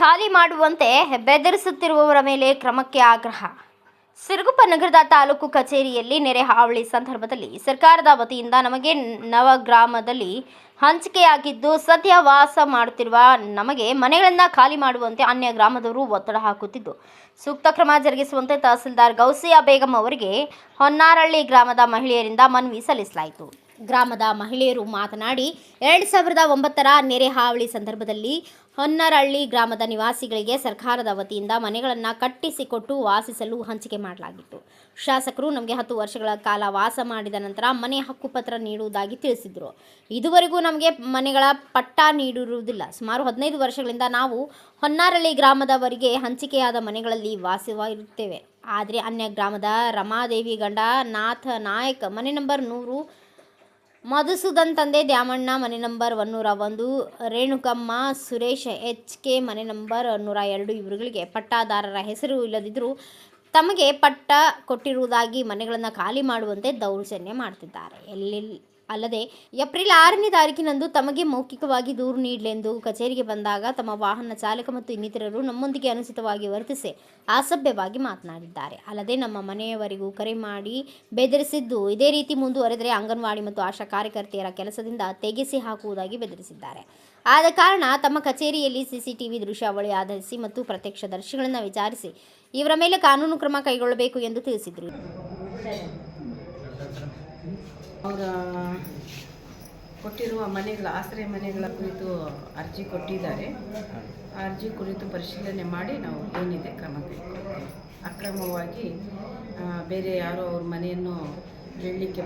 ಖಾಲಿ ಮಾಡುವಂತೆ ಬೆದರಿಸುತ್ತಿರುವವರ ಮೇಲೆ ಕ್ರಮಕ್ಕೆ ಆಗ್ರಹ. ಸಿರುಗುಪ್ಪ ನಗರದ ತಾಲೂಕು ಕಚೇರಿಯಲ್ಲಿ ನೆರೆ ಹಾವಳಿ ಸಂದರ್ಭದಲ್ಲಿ ಸರ್ಕಾರದ ವತಿಯಿಂದ ನಮಗೆ ನವಗ್ರಾಮದಲ್ಲಿ ಹಂಚಿಕೆಯಾಗಿದ್ದು ಸದ್ಯ ವಾಸ ಮಾಡುತ್ತಿರುವ ನಮಗೆ ಮನೆಗಳನ್ನು ಖಾಲಿ ಮಾಡುವಂತೆ ಅನ್ಯ ಗ್ರಾಮದವರು ಒತ್ತಡ ಹಾಕುತ್ತಿದ್ದು ಸೂಕ್ತ ಕ್ರಮ ಜರುಗಿಸುವಂತೆ ತಹಸೀಲ್ದಾರ್ ಗೌಸಿಯಾ ಬೇಗಂ ಅವರಿಗೆ ಹೊನ್ನಾರಹಳ್ಳಿ ಗ್ರಾಮದ ಮಹಿಳೆಯರಿಂದ ಮನವಿ ಸಲ್ಲಿಸಲಾಯಿತು. ಗ್ರಾಮದ ಮಹಿಳೆಯರು ಮಾತನಾಡಿ 2009ರ ನೆರೆ ಹಾವಳಿ ಸಂದರ್ಭದಲ್ಲಿ ಹೊನ್ನಾರಹಳ್ಳಿ ಗ್ರಾಮದ ನಿವಾಸಿಗಳಿಗೆ ಸರ್ಕಾರದ ವತಿಯಿಂದ ಮನೆಗಳನ್ನು ಕಟ್ಟಿಸಿಕೊಟ್ಟು ವಾಸಿಸಲು ಹಂಚಿಕೆ ಮಾಡಲಾಗಿತ್ತು. ಶಾಸಕರು ನಮಗೆ 10 ವರ್ಷಗಳ ಕಾಲ ವಾಸ ಮಾಡಿದ ನಂತರ ಮನೆ ಹಕ್ಕುಪತ್ರ ನೀಡುವುದಾಗಿ ತಿಳಿಸಿದರು. ಇದುವರೆಗೂ ನಮಗೆ ಮನೆಗಳ ಪಟ್ಟ ನೀಡಿರುವುದಿಲ್ಲ. ಸುಮಾರು 15 ವರ್ಷಗಳಿಂದ ನಾವು ಹೊನ್ನಾರಹಳ್ಳಿ ಗ್ರಾಮದವರಿಗೆ ಹಂಚಿಕೆಯಾದ ಮನೆಗಳಲ್ಲಿ ವಾಸವಾಗಿರುತ್ತೇವೆ. ಆದರೆ ಅನ್ಯ ಗ್ರಾಮದ ರಮಾದೇವಿ ಗಂಡ ನಾಥ ನಾಯಕ್ ಮನೆ ನಂಬರ್ 100, ಮಧುಸೂದನ್ ತಂದೆ ದ್ಯಾಮಣ್ಣ ಮನೆ ನಂಬರ್ 101, ರೇಣುಕಮ್ಮ ಸುರೇಶ್ HK ಮನೆ ನಂಬರ್ 102 ಇವರುಗಳಿಗೆ ಪಟ್ಟಾದಾರರ ಹೆಸರು ಇಲ್ಲದಿದ್ದರೂ ತಮಗೆ ಪಟ್ಟ ಕೊಟ್ಟಿರುವುದಾಗಿ ಮನೆಗಳನ್ನು ಖಾಲಿ ಮಾಡುವಂತೆ ದೌರ್ಜನ್ಯ ಮಾಡುತ್ತಿದ್ದಾರೆ. ಅಲ್ಲದೆ ಏಪ್ರಿಲ್ 6ನೇ ತಾರೀಕಿನಂದು ತಮಗೆ ಮೌಖಿಕವಾಗಿ ದೂರು ನೀಡಲೆಂದು ಕಚೇರಿಗೆ ಬಂದಾಗ ತಮ್ಮ ವಾಹನ ಚಾಲಕ ಮತ್ತು ಇನ್ನಿತರರು ನಮ್ಮೊಂದಿಗೆ ಅನುಚಿತವಾಗಿ ವರ್ತಿಸಿ ಅಸಭ್ಯವಾಗಿ ಮಾತನಾಡಿದ್ದಾರೆ. ಅಲ್ಲದೆ ನಮ್ಮ ಮನೆಯವರಿಗೂ ಕರೆ ಮಾಡಿ ಬೆದರಿಸಿದ್ದು, ಇದೇ ರೀತಿ ಮುಂದುವರೆದರೆ ಅಂಗನವಾಡಿ ಮತ್ತು ಆಶಾ ಕಾರ್ಯಕರ್ತೆಯರ ಕೆಲಸದಿಂದ ತೆಗೆಸಿ ಹಾಕುವುದಾಗಿ ಬೆದರಿಸಿದ್ದಾರೆ. ಆದ ಕಾರಣ ತಮ್ಮ ಕಚೇರಿಯಲ್ಲಿ CCTV ದೃಶ್ಯಾವಳಿ ಆಧರಿಸಿ ಮತ್ತು ಪ್ರತ್ಯಕ್ಷದರ್ಶಿಗಳನ್ನು ವಿಚಾರಿಸಿ ಇವರ ಮೇಲೆ ಕಾನೂನು ಕ್ರಮ ಕೈಗೊಳ್ಳಬೇಕು ಎಂದು ತಿಳಿಸಿದರು. ಅವರ ಕೊಟ್ಟಿರುವ ಮನೆಗಳ ಆಶ್ರಯ ಮನೆಗಳ ಕುರಿತು ಅರ್ಜಿ ಕೊಟ್ಟಿದ್ದಾರೆ. ಆ ಅರ್ಜಿ ಕುರಿತು ಪರಿಶೀಲನೆ ಮಾಡಿ ನಾವು ಏನಿದೆ ಕ್ರಮ ಕೈಗೊಳ್ತೇವೆ. ಅಕ್ರಮವಾಗಿ ಬೇರೆ ಯಾರೋ ಅವ್ರ ಮನೆಯನ್ನು ಬಿಡಲಿಕ್ಕೆ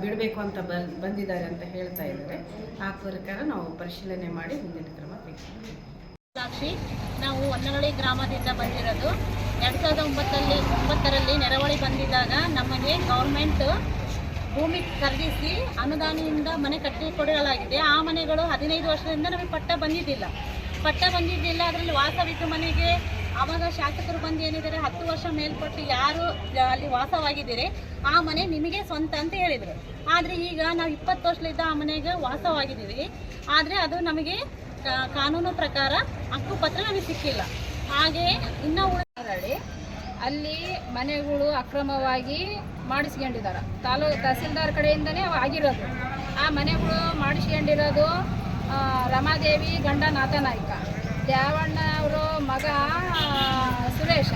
ಬಿಡಬೇಕು ಅಂತ ಬಂದಿದ್ದಾರೆ ಅಂತ ಹೇಳ್ತಾ ಇದ್ದಾರೆ. ಆ ಪ್ರಕಾರ ನಾವು ಪರಿಶೀಲನೆ ಮಾಡಿ ಮುಂದಿನ ಕ್ರಮ ಕೈಗೊಳ್ತೇವೆ. ಸಾಕ್ಷಿ, ನಾವು ಹೊನ್ನಾರಹಳ್ಳಿ ಗ್ರಾಮದಿಂದ ಬಂದಿರೋದು. 2009ರಲ್ಲಿ ನೆರವಳಿ ಬಂದಿದ್ದಾಗ ನಮಗೆ ಗೌರ್ಮೆಂಟ್ ಭೂಮಿ ಖರೀದಿಸಿ ಅನುದಾನದಿಂದ ಮನೆ ಕಟ್ಟಿಕೊಡಲಾಗಿದೆ. ಆ ಮನೆಗಳು 15 ವರ್ಷದಿಂದ ನಮಗೆ ಪಟ್ಟ ಬಂದಿದ್ದಿಲ್ಲ. ಅದರಲ್ಲಿ ವಾಸವಿದ್ದ ಮನೆಗೆ ಆವಾಗ ಶಾಸಕರು ಬಂದು ಏನಿದ್ದಾರೆ 10 ವರ್ಷ ಮೇಲ್ಪಟ್ಟು ಯಾರು ಅಲ್ಲಿ ವಾಸವಾಗಿದ್ದೀರಿ ಆ ಮನೆ ನಿಮಗೆ ಸ್ವಂತ ಅಂತ ಹೇಳಿದರು. ಆದರೆ ಈಗ ನಾವು 20 ವರ್ಷದಿಂದ ಆ ಮನೆಗೆ ವಾಸವಾಗಿದ್ದೀವಿ. ಆದರೆ ಅದು ನಮಗೆ ಕಾನೂನು ಪ್ರಕಾರ ಹಕ್ಕುಪತ್ರ ನಮಗೆ ಸಿಕ್ಕಿಲ್ಲ. ಹಾಗೆ ಇನ್ನೂ ಉಳಿದರಲ್ಲಿ ಅಲ್ಲಿ ಮನೆಗಳು ಅಕ್ರಮವಾಗಿ ಮಾಡಿಸ್ಕೊಂಡಿದ್ದಾರೆ. ತಹಸೀಲ್ದಾರ್ ಕಡೆಯಿಂದನೇ ಆಗಿರೋದು. ಆ ಮನೆಗಳು ಮಾಡಿಸ್ಕೊಂಡಿರೋದು ರಮಾದೇವಿ ಗಂಡ ನಾಥ ನಾಯ್ಕ, ದ್ಯಾವಣ್ಣ ಅವರು ಮಗ ಸುರೇಶ,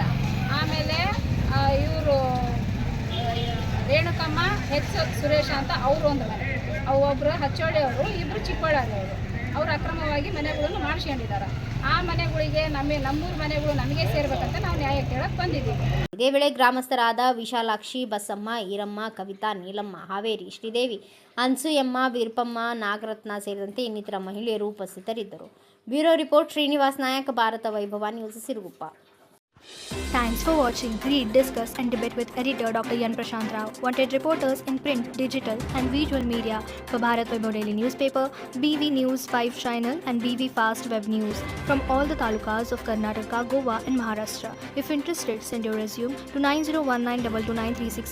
ಆಮೇಲೆ ಇವರು ರೇಣುಕಮ್ಮ ಸುರೇಶ ಅಂತ ಅವರು ಒಂದು ಮನೆ, ಒಬ್ಬರು ಹಚ್ಚೋಳಿ ಅವರು, ಇಬ್ಬರು ಚಿಕ್ಕೋಳಾರಿ ಅವರು. ಅವರು ಅಕ್ರಮವಾಗಿ ಮನೆಗಳನ್ನು ಮಾಡಿಸ್ಕೊಂಡಿದ್ದಾರೆ. ಆ ಮನೆಗಳಿಗೆ ನಮ್ಮೂರು ಮನೆಗಳು ನಮಗೆ ಸೇರ್ಬೇಕಂತ ನಾವು ನ್ಯಾಯ ಕೇಳಕ್ಕೆ ಬಂದಿದ್ದೀವಿ. ಇದೇ ವೇಳೆ ಗ್ರಾಮಸ್ಥರಾದ ವಿಶಾಲಾಕ್ಷಿ, ಬಸಮ್ಮ, ಈರಮ್ಮ, ಕವಿತಾ, ನೀಲಮ್ಮ, ಹಾವೇರಿ, ಶ್ರೀದೇವಿ, ಅನ್ಸೂಯಮ್ಮ, ವೀರಪ್ಪಮ್ಮ, ನಾಗರತ್ನ ಸೇರಿದಂತೆ ಇನ್ನಿತರ ಮಹಿಳೆಯರು ಉಪಸ್ಥಿತರಿದ್ದರು. ಬ್ಯೂರೋ ರಿಪೋರ್ಟ್ ಶ್ರೀನಿವಾಸ್ ನಾಯಕ್, ಭಾರತ ವೈಭವ news, Siruguppa. Thanks for watching. Read, discuss and debate with editor Dr. Yan Prashant Rao. Wanted reporters in print, digital and visual media for Bharat Vaibhav Daily Newspaper, BV News 5 Channel and BV Fast Web News from all the talukas of Karnataka, Goa and Maharashtra. If interested, send your resume to 9019229369.